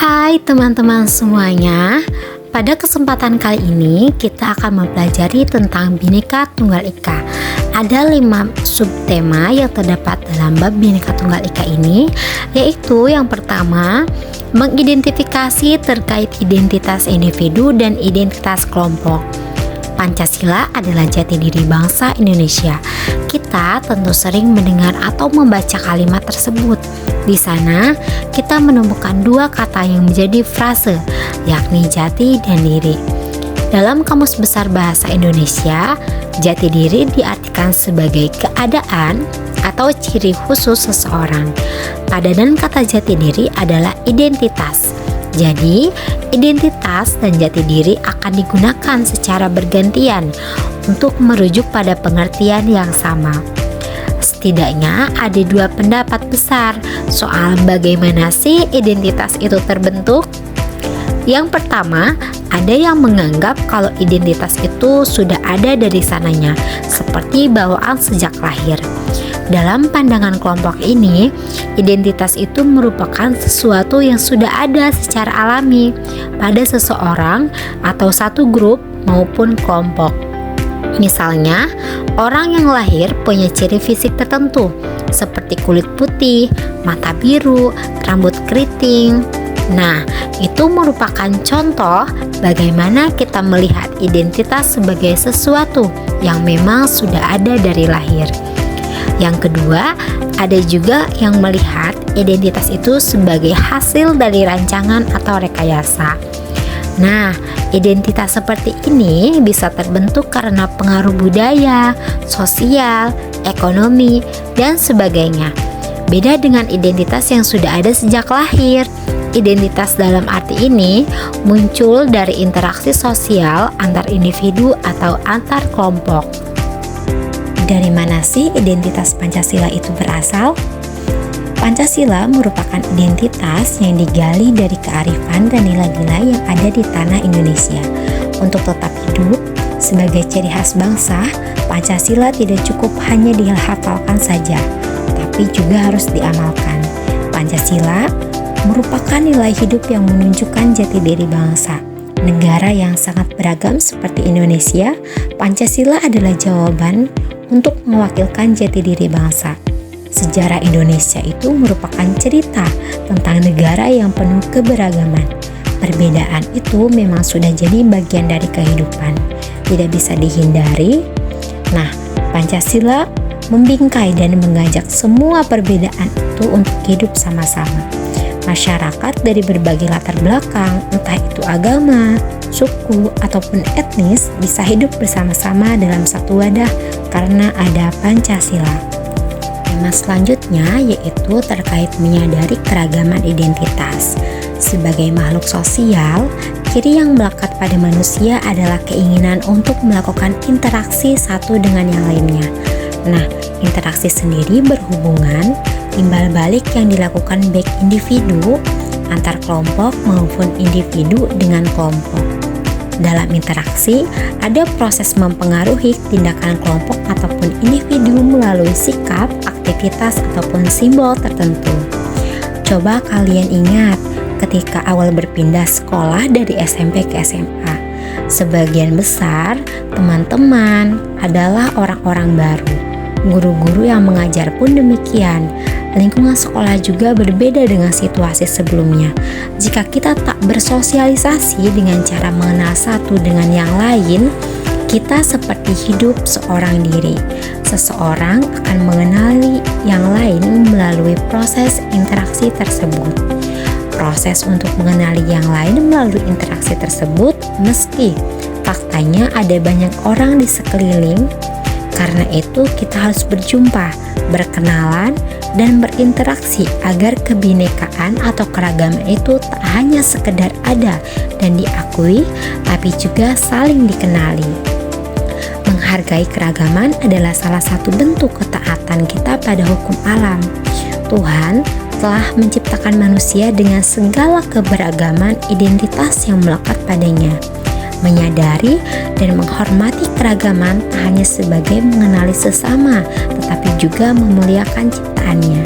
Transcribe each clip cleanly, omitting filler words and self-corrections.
Hai teman-teman semuanya, pada kesempatan kali ini kita akan mempelajari tentang Bhinneka Tunggal Ika. Ada 5 subtema yang terdapat dalam bab Bhinneka Tunggal Ika ini, yaitu yang pertama, mengidentifikasi terkait identitas individu dan identitas kelompok. Pancasila adalah jati diri bangsa Indonesia. Kita tentu sering mendengar atau membaca kalimat tersebut. Di sana, kita menemukan 2 kata yang menjadi frase, yakni jati dan diri. Dalam Kamus Besar Bahasa Indonesia, jati diri diartikan sebagai keadaan atau ciri khusus seseorang. Padanan kata jati diri adalah identitas. Jadi, identitas dan jati diri akan digunakan secara bergantian untuk merujuk pada pengertian yang sama. Setidaknya ada 2 pendapat besar soal bagaimana sih identitas itu terbentuk. Yang pertama, ada yang menganggap kalau identitas itu sudah ada dari sananya, seperti bawaan sejak lahir. Dalam pandangan kelompok ini, identitas itu merupakan sesuatu yang sudah ada secara alami pada seseorang atau satu grup maupun kelompok. Misalnya, orang yang lahir punya ciri fisik tertentu, seperti kulit putih, mata biru, rambut keriting. Nah, itu merupakan contoh bagaimana kita melihat identitas sebagai sesuatu yang memang sudah ada dari lahir. Yang kedua, ada juga yang melihat identitas itu sebagai hasil dari rancangan atau rekayasa. Nah, identitas seperti ini bisa terbentuk karena pengaruh budaya, sosial, ekonomi, dan sebagainya. Beda dengan identitas yang sudah ada sejak lahir. Identitas dalam arti ini muncul dari interaksi sosial antar individu atau antar kelompok. Dari mana sih identitas Pancasila itu berasal? Pancasila merupakan identitas yang digali dari kearifan dan nilai-nilai yang ada di tanah Indonesia. Untuk tetap hidup sebagai ciri khas bangsa, Pancasila tidak cukup hanya dihafalkan saja, tapi juga harus diamalkan. Pancasila merupakan nilai hidup yang menunjukkan jati diri bangsa. Negara yang sangat beragam seperti Indonesia, Pancasila adalah jawaban untuk mewakilkan jati diri bangsa. Sejarah Indonesia itu merupakan cerita tentang negara yang penuh keberagaman. Perbedaan itu memang sudah jadi bagian dari kehidupan, tidak bisa dihindari. Nah, Pancasila membingkai dan mengajak semua perbedaan itu untuk hidup sama-sama. Masyarakat dari berbagai latar belakang, entah itu agama, suku, ataupun etnis, bisa hidup bersama-sama dalam satu wadah karena ada Pancasila. Tema selanjutnya yaitu terkait menyadari keragaman identitas. Sebagai makhluk sosial, ciri yang melekat pada manusia adalah keinginan untuk melakukan interaksi satu dengan yang lainnya. Nah, interaksi sendiri berhubungan timbal balik yang dilakukan baik individu, antar kelompok maupun individu dengan kelompok. Dalam interaksi, ada proses mempengaruhi tindakan kelompok ataupun individu melalui sikap, aktivitas, ataupun simbol tertentu. Coba kalian ingat ketika awal berpindah sekolah dari SMP ke SMA. Sebagian besar teman-teman adalah orang-orang baru. Guru-guru yang mengajar pun demikian. Lingkungan sekolah juga berbeda dengan situasi sebelumnya. Jika kita tak bersosialisasi dengan cara mengenal satu dengan yang lain, kita seperti hidup seorang diri. Seseorang akan mengenali yang lain melalui proses interaksi tersebut. Proses untuk mengenali yang lain melalui interaksi tersebut, meski faktanya ada banyak orang di sekeliling. Karena itu kita harus berjumpa, berkenalan, dan berinteraksi agar kebinekaan atau keragaman itu tak hanya sekedar ada dan diakui, tapi juga saling dikenali. Menghargai keragaman adalah salah satu bentuk ketaatan kita pada hukum alam. Tuhan telah menciptakan manusia dengan segala keberagaman identitas yang melekat padanya. Menyadari dan menghormati keragaman tak hanya sebagai mengenali sesama, tetapi juga memuliakan ciptaannya.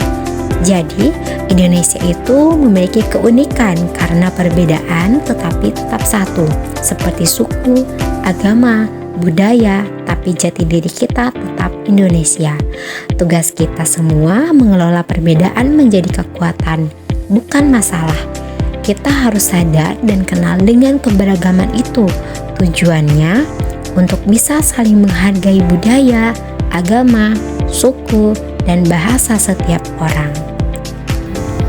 Jadi, Indonesia itu memiliki keunikan karena perbedaan tetapi tetap satu, seperti suku, agama, budaya, tapi jati diri kita tetap Indonesia. Tugas kita semua mengelola perbedaan menjadi kekuatan, bukan masalah. Kita harus sadar dan kenal dengan keberagaman itu. Tujuannya untuk bisa saling menghargai budaya, agama, suku, dan bahasa setiap orang.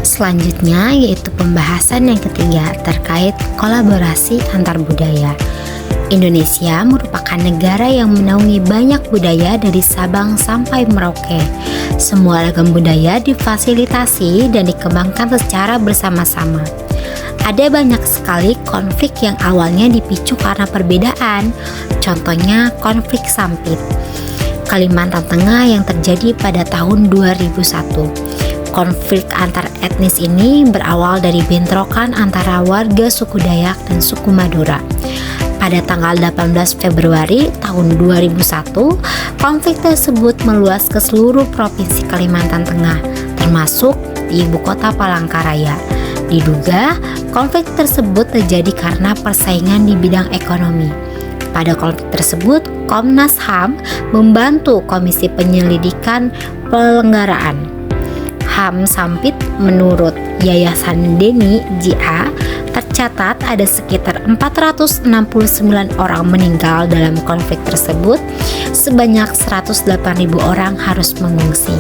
Selanjutnya yaitu pembahasan yang ketiga terkait kolaborasi antar budaya. Indonesia merupakan negara yang menaungi banyak budaya dari Sabang sampai Merauke. Semua ragam budaya difasilitasi dan dikembangkan secara bersama-sama. Ada banyak sekali konflik yang awalnya dipicu karena perbedaan. Contohnya konflik Sampit, Kalimantan Tengah yang terjadi pada tahun 2001. Konflik antar etnis ini berawal dari bentrokan antara warga suku Dayak dan suku Madura. Pada tanggal 18 Februari tahun 2001, konflik tersebut meluas ke seluruh provinsi Kalimantan Tengah, termasuk di ibu kota Palangkaraya. Diduga, konflik tersebut terjadi karena persaingan di bidang ekonomi. Pada konflik tersebut, Komnas HAM membantu Komisi Penyelidikan Pelanggaran HAM Sampit. Menurut Yayasan Deni JA, tercatat ada sekitar 469 orang meninggal dalam konflik tersebut, sebanyak 108.000 orang harus mengungsi.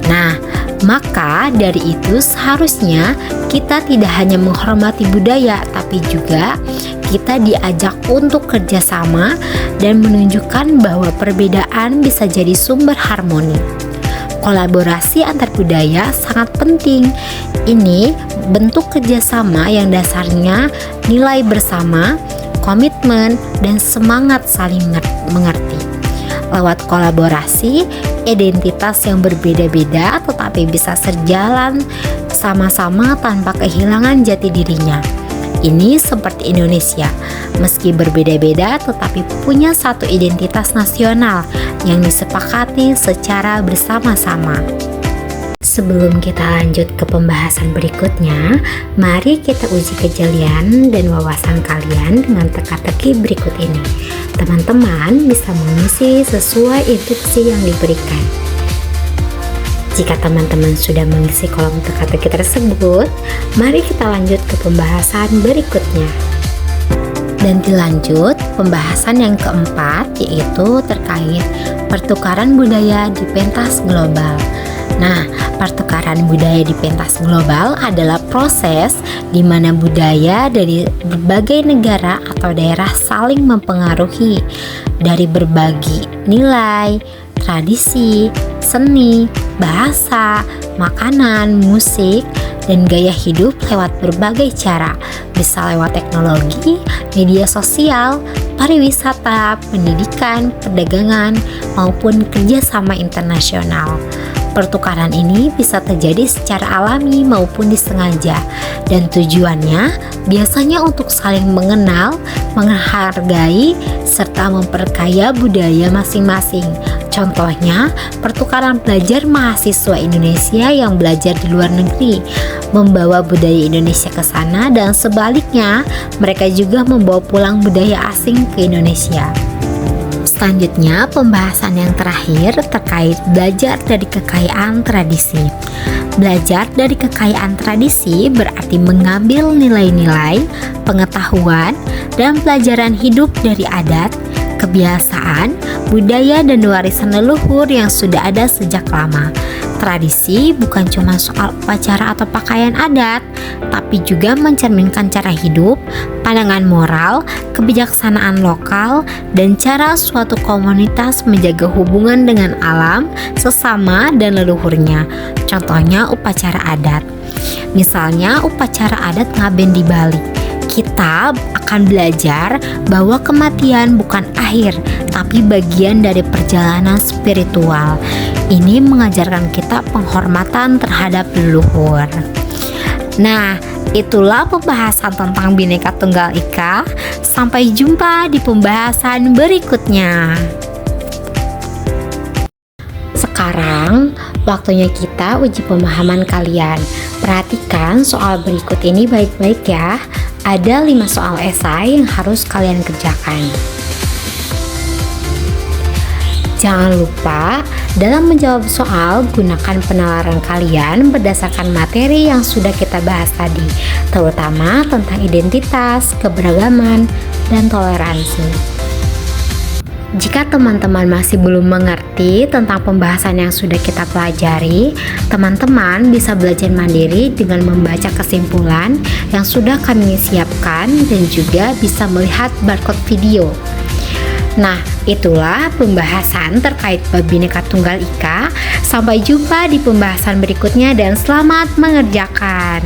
Nah, maka dari itu seharusnya kita tidak hanya menghormati budaya, tapi juga kita diajak untuk kerjasama dan menunjukkan bahwa perbedaan bisa jadi sumber harmoni. Kolaborasi antar budaya sangat penting. Ini bentuk kerjasama yang dasarnya nilai bersama, komitmen, dan semangat saling mengerti. Lewat kolaborasi, identitas yang berbeda-beda tetapi bisa sejalan sama-sama tanpa kehilangan jati dirinya. Ini seperti Indonesia, meski berbeda-beda tetapi punya satu identitas nasional yang disepakati secara bersama-sama. Sebelum kita lanjut ke pembahasan berikutnya, mari kita uji kejelian dan wawasan kalian dengan teka-teki berikut ini. Teman-teman bisa mengisi sesuai instruksi yang diberikan. Jika teman-teman sudah mengisi kolom teka-teki tersebut, mari kita lanjut ke pembahasan berikutnya. Dan dilanjut pembahasan yang keempat, yaitu terkait pertukaran budaya di pentas global. Nah, pertukaran budaya di pentas global adalah proses di mana budaya dari berbagai negara atau daerah saling mempengaruhi dari berbagi nilai, tradisi, seni, bahasa, makanan, musik, dan gaya hidup lewat berbagai cara, bisa lewat teknologi, media sosial, pariwisata, pendidikan, perdagangan, maupun kerjasama internasional. Pertukaran ini bisa terjadi secara alami maupun disengaja, dan tujuannya biasanya untuk saling mengenal, menghargai, serta memperkaya budaya masing-masing. Contohnya, pertukaran pelajar mahasiswa Indonesia yang belajar di luar negeri, membawa budaya Indonesia ke sana, dan sebaliknya, mereka juga membawa pulang budaya asing ke Indonesia. Selanjutnya, pembahasan yang terakhir terkait belajar dari kekayaan tradisi. Belajar dari kekayaan tradisi berarti mengambil nilai-nilai, pengetahuan, dan pelajaran hidup dari adat, kebiasaan, budaya, dan warisan leluhur yang sudah ada sejak lama. Tradisi bukan cuma soal upacara atau pakaian adat, tapi juga mencerminkan cara hidup, pandangan moral, kebijaksanaan lokal, dan cara suatu komunitas menjaga hubungan dengan alam, sesama, dan leluhurnya. Contohnya upacara adat. Misalnya upacara adat Ngaben di Bali. Kita akan belajar bahwa kematian bukan akhir, tapi bagian dari perjalanan spiritual. Ini mengajarkan kita penghormatan terhadap leluhur. Nah, itulah pembahasan tentang Bhinneka Tunggal Ika. Sampai jumpa di pembahasan berikutnya. Sekarang, waktunya kita uji pemahaman kalian. Perhatikan soal berikut ini baik-baik ya. Ada 5 soal esai yang harus kalian kerjakan. Jangan lupa, dalam menjawab soal, gunakan penalaran kalian berdasarkan materi yang sudah kita bahas tadi, terutama tentang identitas, keberagaman, dan toleransi. Jika teman-teman masih belum mengerti tentang pembahasan yang sudah kita pelajari, teman-teman bisa belajar mandiri dengan membaca kesimpulan yang sudah kami siapkan dan juga bisa melihat barcode video. Nah, itulah pembahasan terkait bab Bhinneka Tunggal Ika. Sampai jumpa di pembahasan berikutnya dan selamat mengerjakan.